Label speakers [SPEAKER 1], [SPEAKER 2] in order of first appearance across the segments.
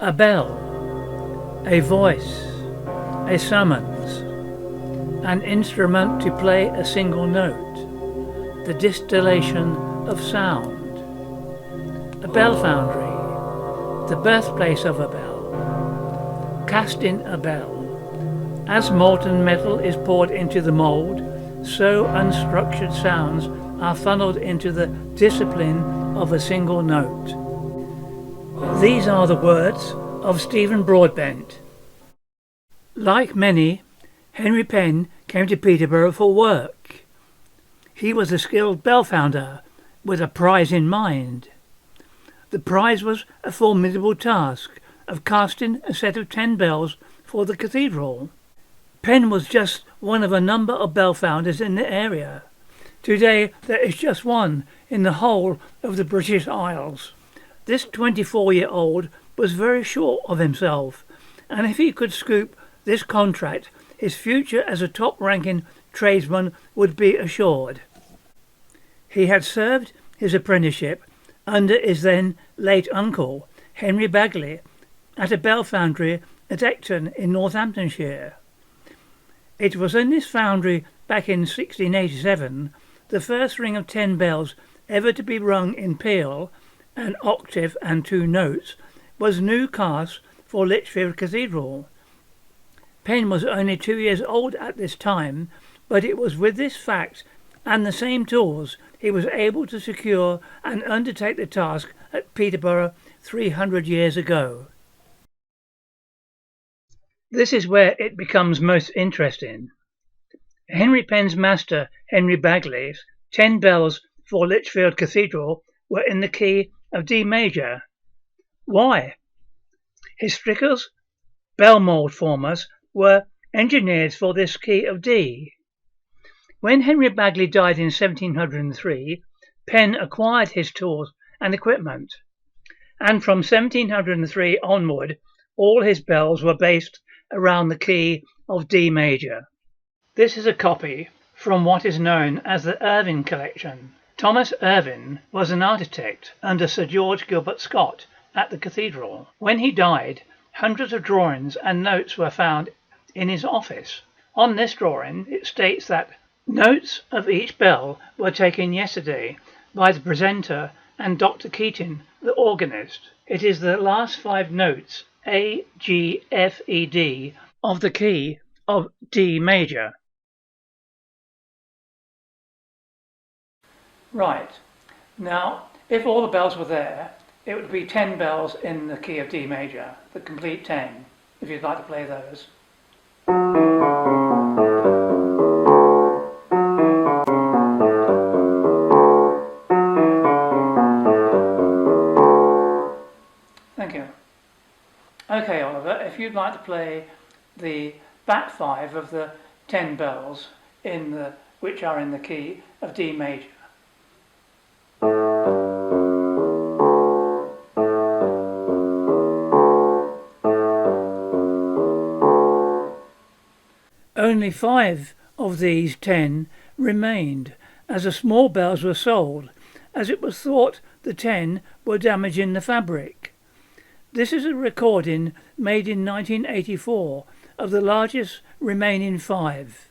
[SPEAKER 1] A bell, a voice, a summons, an instrument to play a single note, the distillation of sound. A bell foundry, the birthplace of a bell, casting a bell. As molten metal is poured into the mould, so unstructured sounds are funneled into the discipline of a single note. These are the words of Stephen Broadbent. Like many, Henry Penn came to Peterborough for work. He was a skilled bell founder with a prize in mind. The prize was a formidable task of casting a set of 10 bells for the cathedral. Penn was just one of a number of bell founders in the area. Today there is just one in the whole of the British Isles. This 24-year-old was very sure of himself, and if he could scoop this contract, his future as a top-ranking tradesman would be assured. He had served his apprenticeship under his then late uncle, Henry Bagley, at a bell foundry at Ecton in Northamptonshire. It was in this foundry back in 1687 the first ring of 10 bells ever to be rung in peal, an octave and 2 notes, was new cast for Lichfield Cathedral. Penn was only 2 years old at this time, but it was with this fact and the same tools he was able to secure and undertake the task at Peterborough 300 years ago. This is where it becomes most interesting. Henry Penn's master, Henry Bagley's 10 bells for Lichfield Cathedral were in the key of D major. Why? His Strickers bell mould formers were engineered for this key of D. When Henry Bagley died in 1703, Penn acquired his tools and equipment, and from 1703 onward all his bells were based around the key of D major. This is a copy from what is known as the Irvine collection. Thomas Irvine was an architect under Sir George Gilbert Scott at the cathedral. When he died, hundreds of drawings and notes were found in his office. On this drawing it states that notes of each bell were taken yesterday by the presenter and Dr. Keating, the organist. It is the last 5 notes, A, G, F, E, D, of the key of D major. Right, now if all the bells were there, it would be 10 bells in the key of D major, the complete 10, if you'd like to play those. Thank you. Okay, Oliver, if you'd like to play the back 5 of the 10 bells which are in the key of D major. Only 5 of these 10 remained, as the small bells were sold, as it was thought the 10 were damaging the fabric. This is a recording made in 1984 of the largest remaining 5.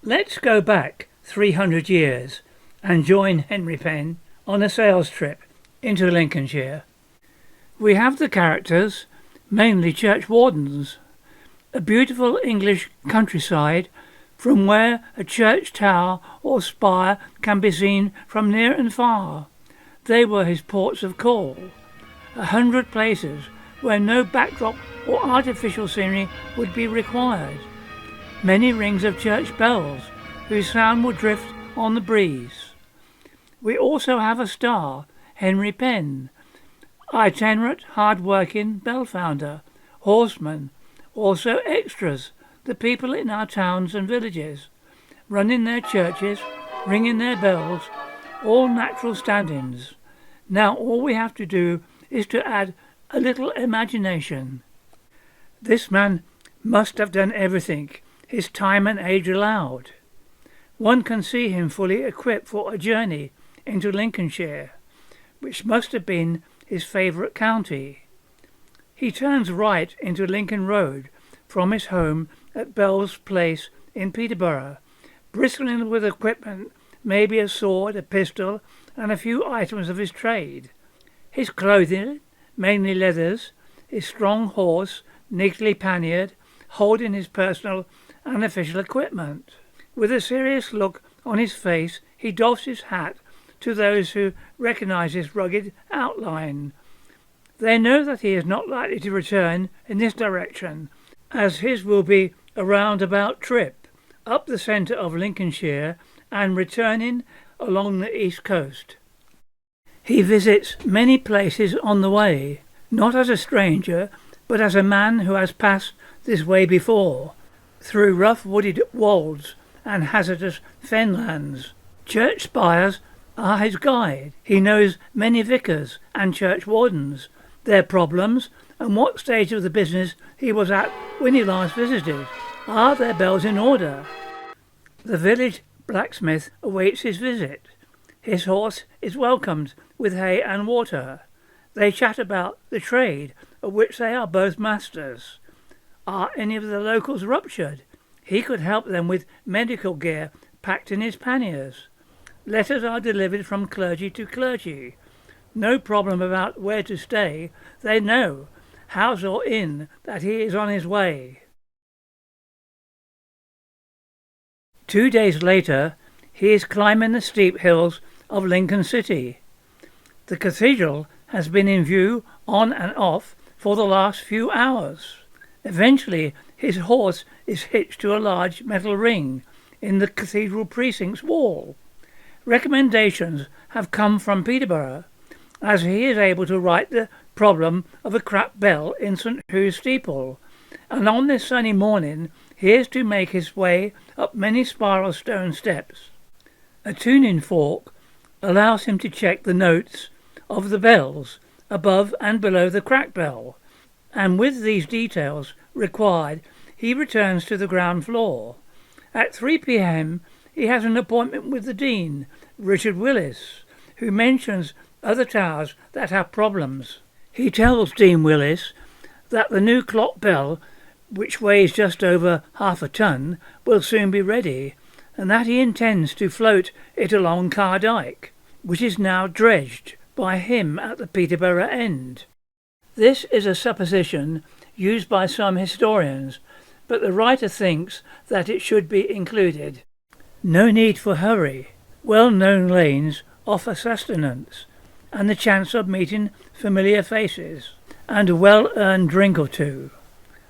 [SPEAKER 1] Let's go back 300 years and join Henry Penn on a sales trip into Lincolnshire. We have the characters, mainly churchwardens, a beautiful English countryside from where a church tower or spire can be seen from near and far. They were his ports of call, 100 places where no backdrop or artificial scenery would be required. Many rings of church bells whose sound will drift on the breeze. We also have a star, Henry Penn, itinerant, hard-working bellfounder, horsemen, also extras, the people in our towns and villages, running their churches, ringing their bells, all natural stand-ins. Now all we have to do is to add a little imagination. This man must have done everything his time and age allowed. One can see him fully equipped for a journey into Lincolnshire, which must have been his favourite county. He turns right into Lincoln Road from his home at Bell's Place in Peterborough, bristling with equipment, maybe a sword, a pistol, and a few items of his trade. His clothing, mainly leathers, his strong horse, neatly panniered, holding his personal and official equipment. With a serious look on his face, he doffs his hat to those who recognise his rugged outline. They know that he is not likely to return in this direction, as his will be a roundabout trip up the centre of Lincolnshire and returning along the east coast. He visits many places on the way, not as a stranger, but as a man who has passed this way before, through rough wooded wolds and hazardous fenlands. Church spires are his guide. He knows many vicars and church wardens, their problems, and what stage of the business he was at when he last visited. Are their bells in order? The village blacksmith awaits his visit. His horse is welcomed with hay and water. They chat about the trade of which they are both masters. Are any of the locals ruptured? He could help them with medical gear packed in his panniers. Letters are delivered from clergy to clergy. No problem about where to stay. They know, house or inn, that he is on his way. 2 days later, he is climbing the steep hills of Lincoln City. The cathedral has been in view on and off for the last few hours. Eventually, his horse is hitched to a large metal ring in the cathedral precinct's wall. Recommendations have come from Peterborough, as he is able to right the problem of a cracked bell in St. Hugh's steeple, and on this sunny morning he is to make his way up many spiral stone steps. A tuning fork allows him to check the notes of the bells above and below the cracked bell, and with these details required he returns to the ground floor. At 3 p.m. he has an appointment with the Dean, Richard Willis, who mentions other towers that have problems. He tells Dean Willis that the new clock bell, which weighs just over half a ton, will soon be ready, and that he intends to float it along Car Dyke, which is now dredged by him at the Peterborough end. This is a supposition used by some historians, but the writer thinks that it should be included. No need for hurry. Well-known lanes offer sustenance, and the chance of meeting familiar faces, and a well-earned drink or two.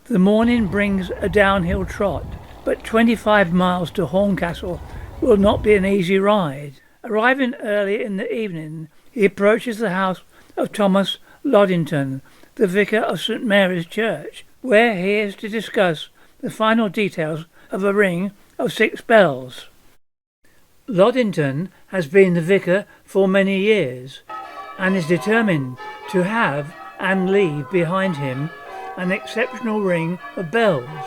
[SPEAKER 1] The morning brings a downhill trot, but 25 miles to Horncastle will not be an easy ride. Arriving early in the evening, he approaches the house of Thomas Loddington, the vicar of St. Mary's Church, where he is to discuss the final details of a ring of 6 bells. Loddington has been the vicar for many years, and is determined to have and leave behind him an exceptional ring of bells.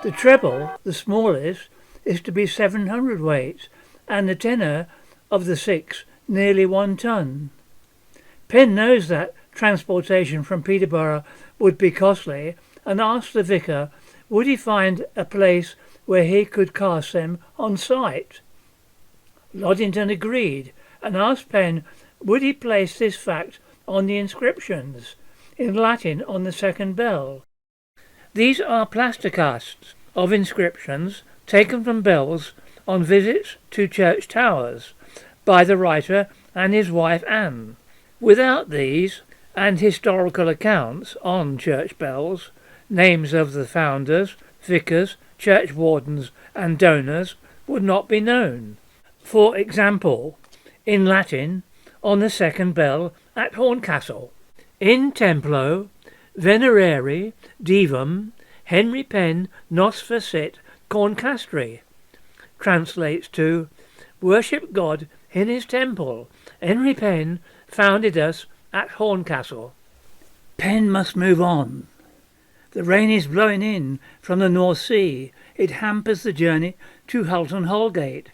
[SPEAKER 1] The treble, the smallest, is to be 700 weight, and the tenor of the 6 nearly 1 ton. Penn knows that transportation from Peterborough would be costly, and asked the vicar would he find a place where he could cast them on sight. Loddington agreed, and asked Penn would he place this fact on the inscriptions, in Latin on the second bell. These are plaster casts of inscriptions taken from bells on visits to church towers by the writer and his wife Anne. Without these, and historical accounts on church bells, names of the founders, vicars, church wardens and donors would not be known. For example, in Latin, on the second bell at Horncastle, In templo venerare divum Henry Penn nos facit corncastri, translates to, worship God in his temple. Henry Penn founded us at Horncastle. Penn must move on. The rain is blowing in from the North Sea. It hampers the journey to Hulton Holgate.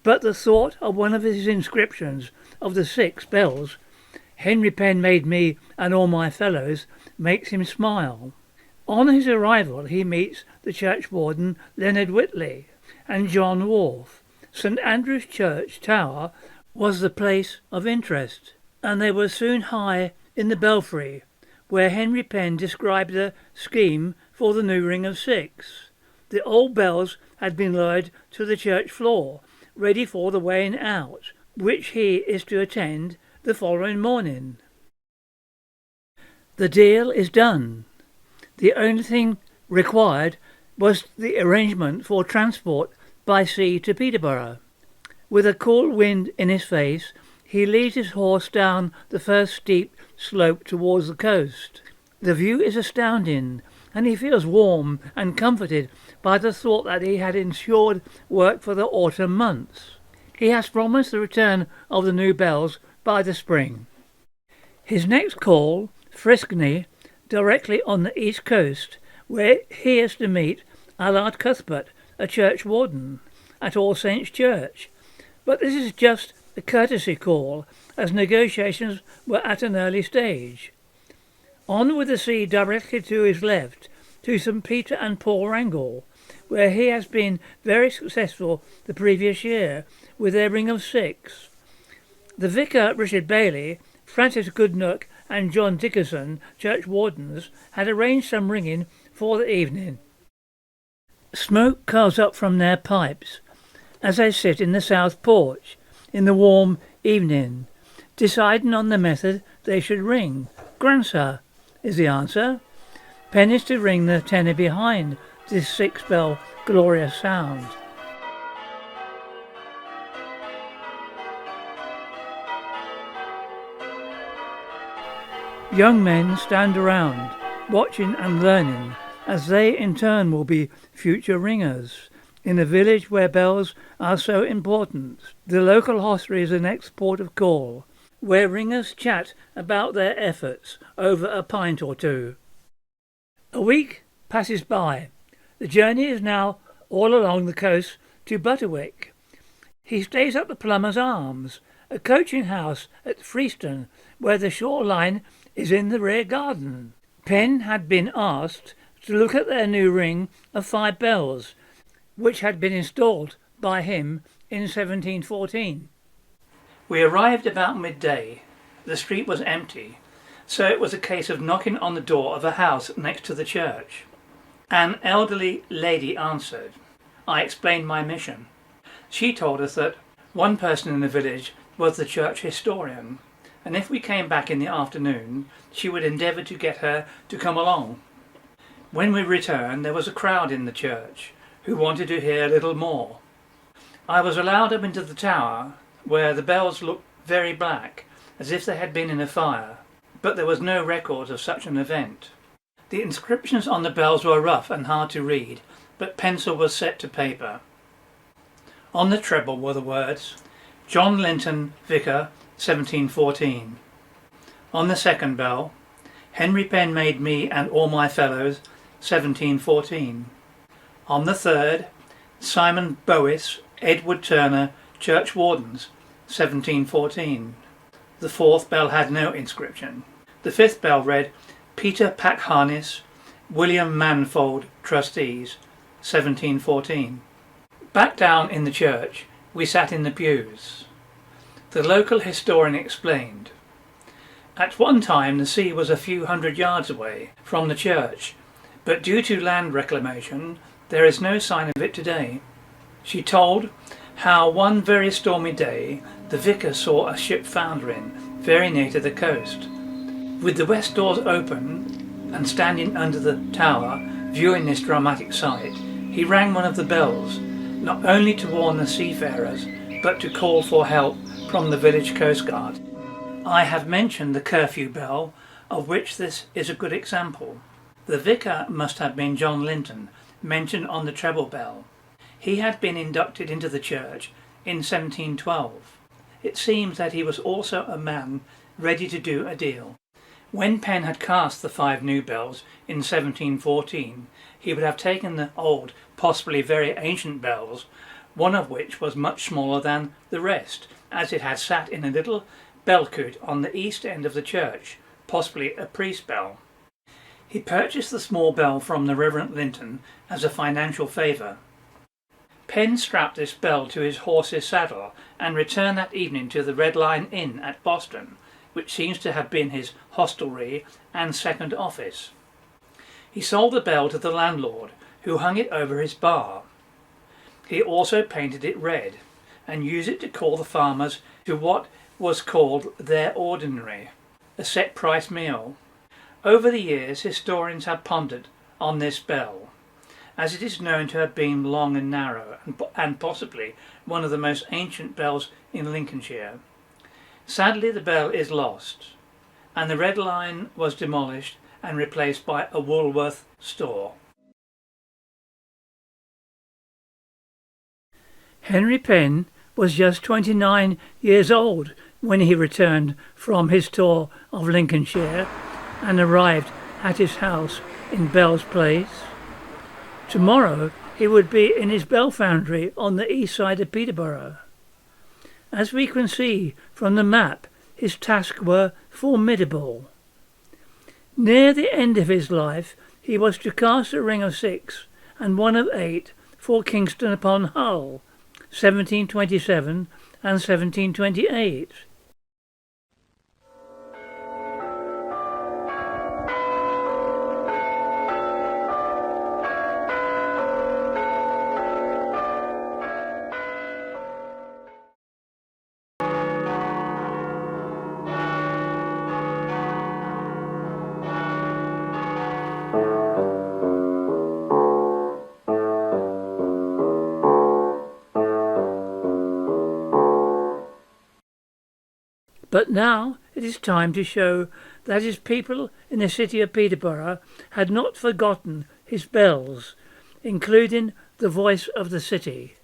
[SPEAKER 1] But the thought of one of his inscriptions of the 6 bells, Henry Penn made me and all my fellows, makes him smile. On his arrival he meets the churchwarden Leonard Whitley and John Wharf. St Andrew's Church Tower was the place of interest, and they were soon high in the belfry, where Henry Penn described a scheme for the new ring of 6. The old bells had been lowered to the church floor, ready for the weighing out, which he is to attend the following morning. The deal is done. The only thing required was the arrangement for transport by sea to Peterborough. With a cool wind in his face, he leads his horse down the first steep slope towards the coast. The view is astounding, and he feels warm and comforted by the thought that he had ensured work for the autumn months. He has promised the return of the new bells by the spring. His next call, Friskney, directly on the east coast, where he is to meet Allard Cuthbert, a churchwarden, at All Saints' Church. But this is just a courtesy call, as negotiations were at an early stage. On with the sea directly to his left, to St Peter and Paul Wrangle, where he has been very successful the previous year with their ring of 6. The vicar, Richard Bailey, Francis Goodnook and John Dickerson, churchwardens, had arranged some ringing for the evening. Smoke curls up from their pipes as they sit in the south porch in the warm evening, deciding on the method they should ring. "Grandsir," is the answer. Penn is to ring the tenor behind this 6-bell glorious sound. Young men stand around, watching and learning, as they in turn will be future ringers. In a village where bells are so important, the local hostelry is the next port of call, where ringers chat about their efforts over a pint or two. A week passes by. The journey is now all along the coast to Butterwick. He stays at the Plumber's Arms, a coaching house at Freeston, where the shoreline is in the rear garden. Penn had been asked to look at their new ring of 5 bells, which had been installed by him in 1714. We arrived about midday. The street was empty, so it was a case of knocking on the door of a house next to the church. An elderly lady answered. I explained my mission. She told us that one person in the village was the church historian, and if we came back in the afternoon, she would endeavour to get her to come along. When we returned, there was a crowd in the church who wanted to hear a little more. I was allowed up into the tower, where the bells looked very black, as if they had been in a fire, but there was no record of such an event. The inscriptions on the bells were rough and hard to read, but pencil was set to paper. On the treble were the words, John Linton, Vicar, 1714. On the second bell, Henry Penn made me and all my fellows, 1714. On the third, Simon Bowis, Edward Turner, Churchwardens, 1714. The fourth bell had no inscription. The fifth bell read, Peter Packharness, William Manfold, Trustees, 1714. Back down in the church, we sat in the pews. The local historian explained. At one time the sea was a few hundred yards away from the church, but due to land reclamation there is no sign of it today. She told how one very stormy day the vicar saw a ship foundering very near to the coast. With the west doors open and standing under the tower viewing this dramatic sight, he rang one of the bells, not only to warn the seafarers but to call for help from the village coastguard. I have mentioned the curfew bell of which this is a good example. The vicar must have been John Linton, mentioned on the treble bell. He had been inducted into the church in 1712. It seems that he was also a man ready to do a deal. When Penn had cast the 5 new bells in 1714, he would have taken the old, possibly very ancient bells, one of which was much smaller than the rest, as it had sat in a little bell-cote on the east end of the church, possibly a priest's bell. He purchased the small bell from the Reverend Linton as a financial favour. Penn strapped this bell to his horse's saddle and returned that evening to the Red Lion Inn at Boston, which seems to have been his hostelry and second office. He sold the bell to the landlord, who hung it over his bar. He also painted it red, and used it to call the farmers to what was called their ordinary, a set-price meal. Over the years, historians have pondered on this bell, as it is known to have been long and narrow, and possibly one of the most ancient bells in Lincolnshire. Sadly, the bell is lost, and the Red Lion was demolished and replaced by a Woolworth store. Henry Penn was just 29 years old when he returned from his tour of Lincolnshire and arrived at his house in Bell's Place. Tomorrow he would be in his bell foundry on the east side of Peterborough. As we can see from the map, his tasks were formidable. Near the end of his life, he was to cast a ring of 6 and one of 8 for Kingston upon Hull, 1727 and 1728. But now it is time to show that his people in the city of Peterborough had not forgotten his bells, including the voice of the city.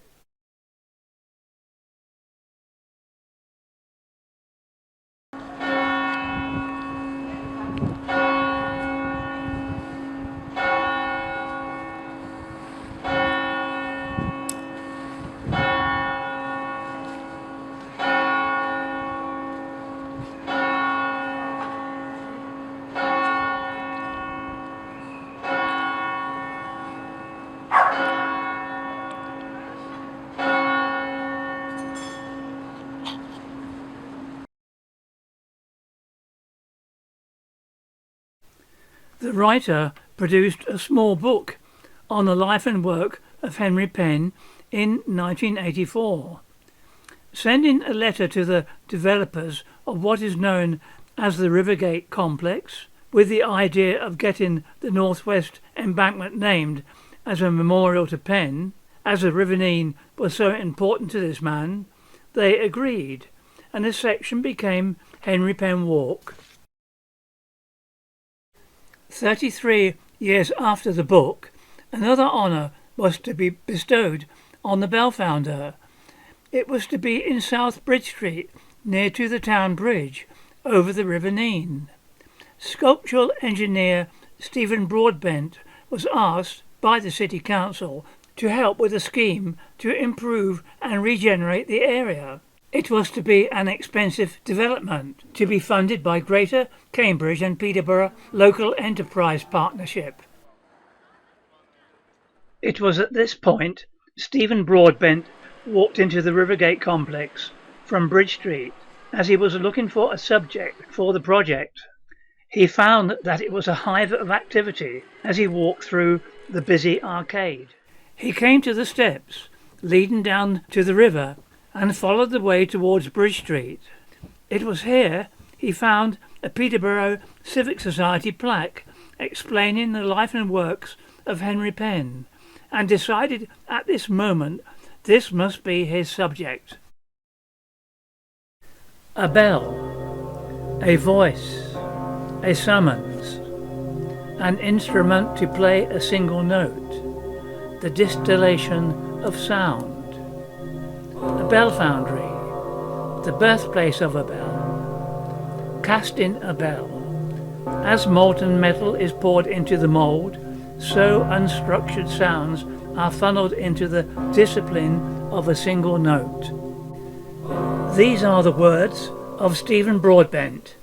[SPEAKER 1] The writer produced a small book on the life and work of Henry Penn in 1984, sending a letter to the developers of what is known as the Rivergate complex, with the idea of getting the northwest embankment named as a memorial to Penn. As the River Nene was so important to this man, they agreed, and the section became Henry Penn Walk. 33 years after the book, another honour was to be bestowed on the bellfounder. It was to be in South Bridge Street, near to the town bridge over the River Nene. Sculptural engineer Stephen Broadbent was asked by the City Council to help with a scheme to improve and regenerate the area. It was to be an expensive development, to be funded by Greater Cambridge and Peterborough Local Enterprise Partnership. It was at this point Stephen Broadbent walked into the Rivergate complex from Bridge Street as he was looking for a subject for the project. He found that it was a hive of activity as he walked through the busy arcade. He came to the steps leading down to the river and followed the way towards Bridge Street. It was here he found a Peterborough Civic Society plaque explaining the life and works of Henry Penn, and decided at this moment this must be his subject. A bell, a voice, a summons, an instrument to play a single note, the distillation of sound. A bell foundry, the birthplace of a bell. Cast in a bell. As molten metal is poured into the mould, so unstructured sounds are funneled into the discipline of a single note. These are the words of Stephen Broadbent.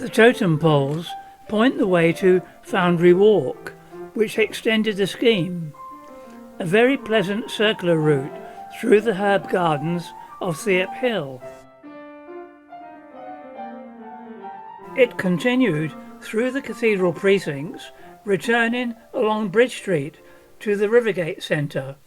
[SPEAKER 1] The totem poles point the way to Foundry Walk, which extended the scheme, a very pleasant circular route through the herb gardens of Theop Hill. It continued through the cathedral precincts, returning along Bridge Street to the Rivergate Centre.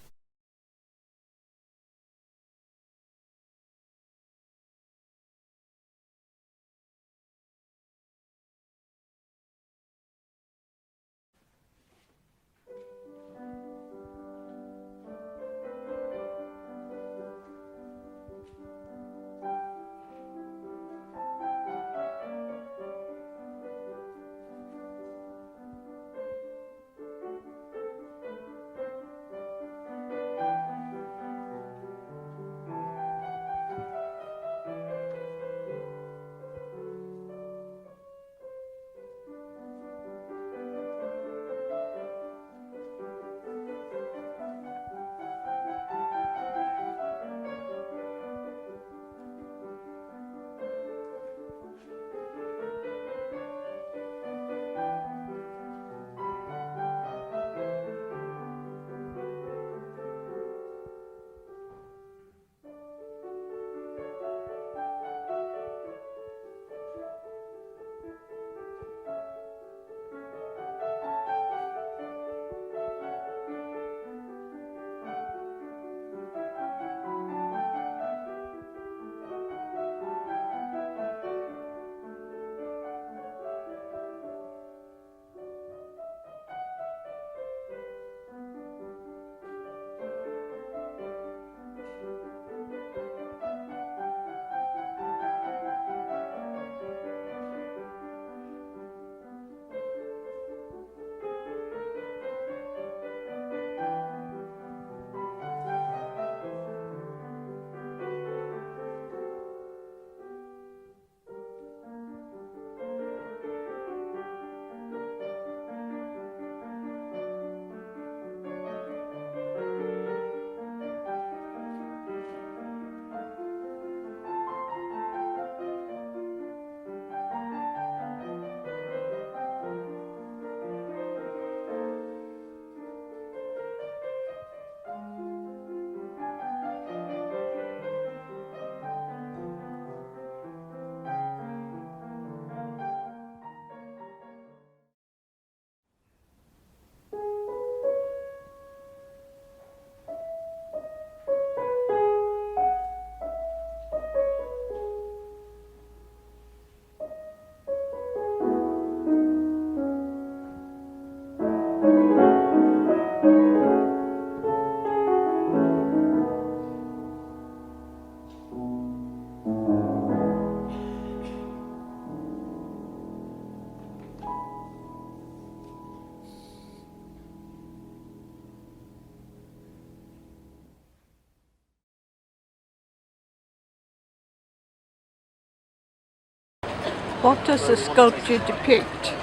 [SPEAKER 2] What does the sculpture depict?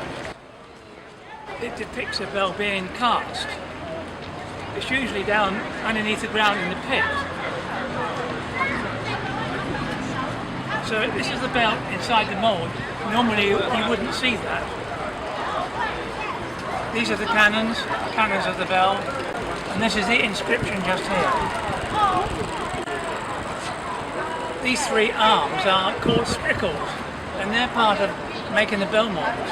[SPEAKER 1] It depicts a bell being cast. It's usually down underneath the ground in the pit. So this is the bell inside the mould. Normally you wouldn't see that. These are the cannons of the bell, and this is the inscription just here. These three arms are called sprickles, and they're part of making the bell mould.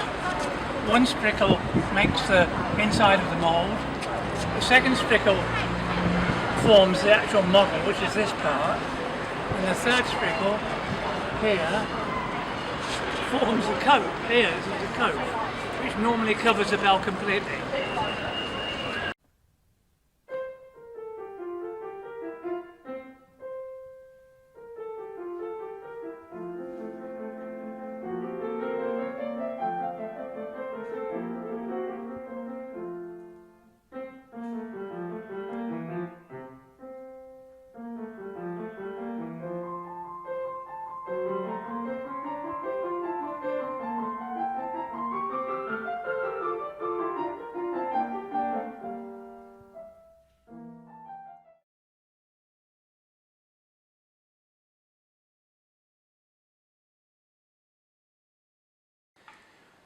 [SPEAKER 1] One sprickle makes the inside of the mould. The second sprickle forms the actual model, which is this part, and the third sprickle here forms the coat. Here is the coat, which normally covers the bell completely.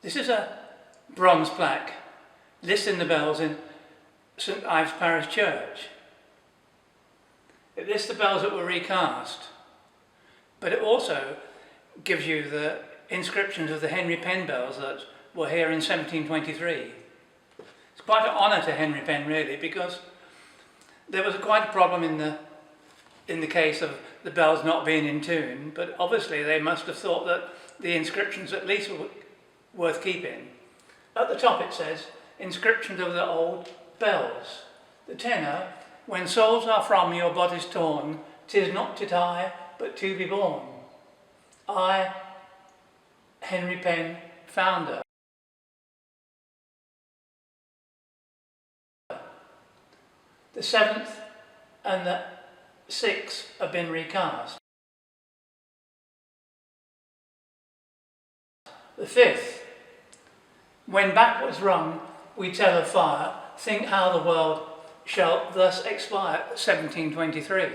[SPEAKER 1] This is a bronze plaque listing the bells in St Ives Parish Church. It lists the bells that were recast, but it also gives you the inscriptions of the Henry Penn bells that were here in 1723. It's quite an honour to Henry Penn, really, because there was quite a problem in the case of the bells not being in tune, but obviously they must have thought that the inscriptions at least were worth keeping. At the top it says, inscriptions of the old bells. The tenor, when souls are from your bodies torn, 'tis not to die, but to be born. I, Henry Penn, founder. The 7th and the 6th have been recast. The 5th, when back was rung, we tell of fire, think how the world shall thus expire, 1723.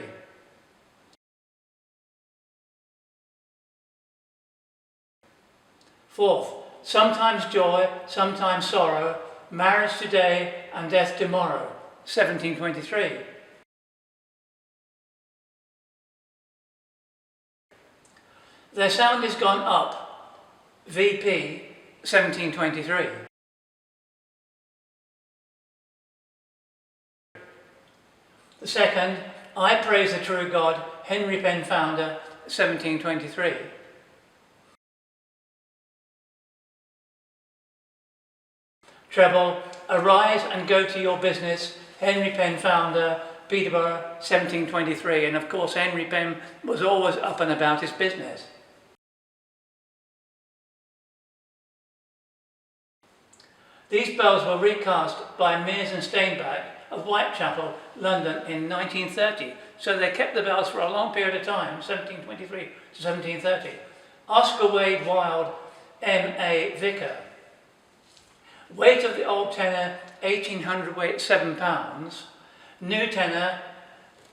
[SPEAKER 1] Fourth, sometimes joy, sometimes sorrow, marriage today and death tomorrow, 1723. Their sound is gone up, VP, 1723. The second, I praise the true God, Henry Penn, founder, 1723. Treble, arise and go to your business, Henry Penn, founder, Peterborough, 1723. And of course Henry Penn was always up and about his business. These bells were recast by Mears and Steinbach of Whitechapel, London in 1930. So they kept the bells for a long period of time, 1723 to 1730. Oscar Wade Wilde, M.A. Vicar. Weight of the old tenor, 1800 weight, 7 pounds. New tenor,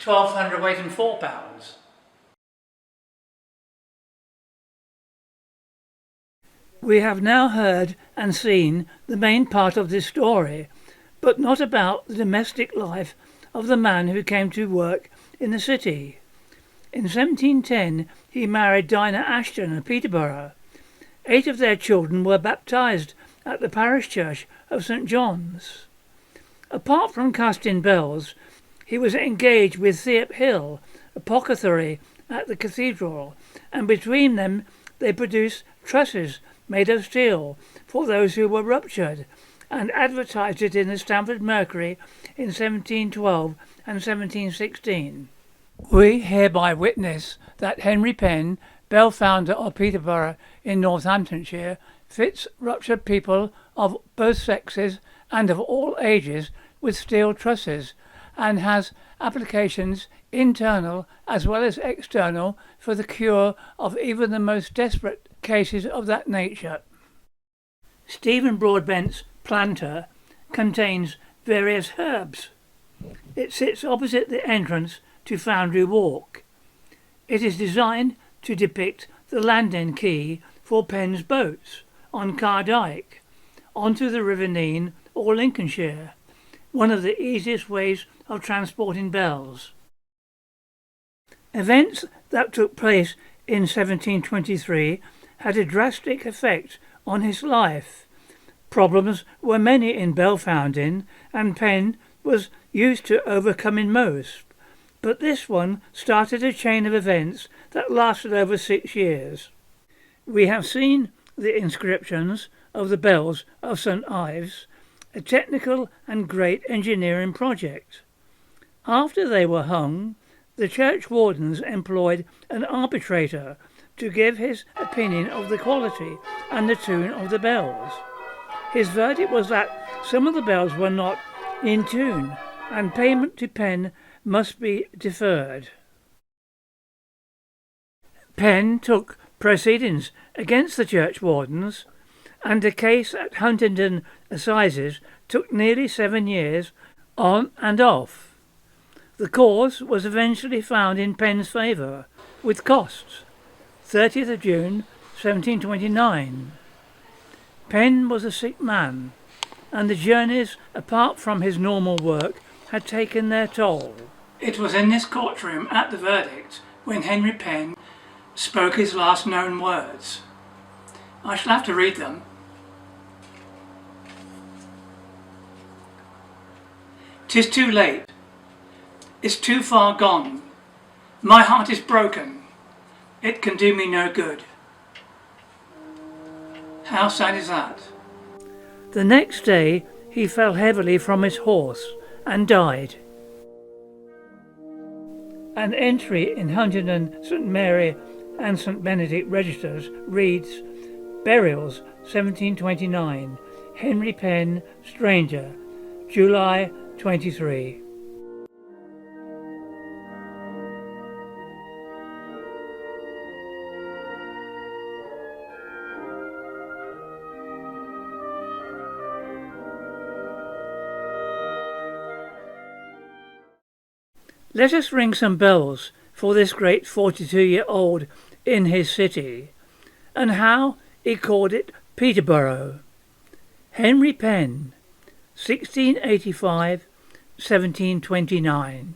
[SPEAKER 1] 1200 weight and 4 pounds. We have now heard and seen the main part of this story, but not about the domestic life of the man who came to work in the city. In 1710 he married Dinah Ashton of Peterborough. 8 of their children were baptised at the parish church of St John's. Apart from casting bells, he was engaged with Theop Hill, apothecary at the cathedral, and between them they produced trusses made of steel for those who were ruptured, and advertised it in the Stamford Mercury in 1712 and 1716. We hereby witness that Henry Penn, bell founder of Peterborough in Northamptonshire, fits ruptured people of both sexes and of all ages with steel trusses, and has applications internal as well as external for the cure of even the most desperate cases of that nature. Stephen Broadbent's planter contains various herbs. It sits opposite the entrance to Foundry Walk. It is designed to depict the landing quay for Penn's boats on Cardyke, onto the River Nene or Lincolnshire, one of the easiest ways of transporting bells. Events that took place in 1723 had a drastic effect on his life. Problems were many in bell founding, and Penn was used to overcoming most, but this one started a chain of events that lasted over 6 years. We have seen the inscriptions of the bells of St. Ives, a technical and great engineering project. After they were hung, the church wardens employed an arbitrator to give his opinion of the quality and the tune of the bells. His verdict was that some of the bells were not in tune, and payment to Penn must be deferred. Penn took proceedings against the church wardens, and a case at Huntingdon Assizes took nearly 7 years on and off. The cause was eventually found in Penn's favour, with costs, 30th of June 1729. Penn was a sick man, and the journeys apart from his normal work had taken their toll. It was in this courtroom at the verdict when Henry Penn spoke his last known words. I shall have to read them. "'Tis too late. It's too far gone. My heart is broken. It can do me no good." How sad is that? The next day he fell heavily from his horse and died. An entry in Huntingdon St. Mary and St. Benedict registers reads, "Burials 1729, Henry Penn, stranger, July 23. Let us ring some bells for this great 42-year-old in his city, and how he called it Peterborough. Henry Penn, 1685-1729.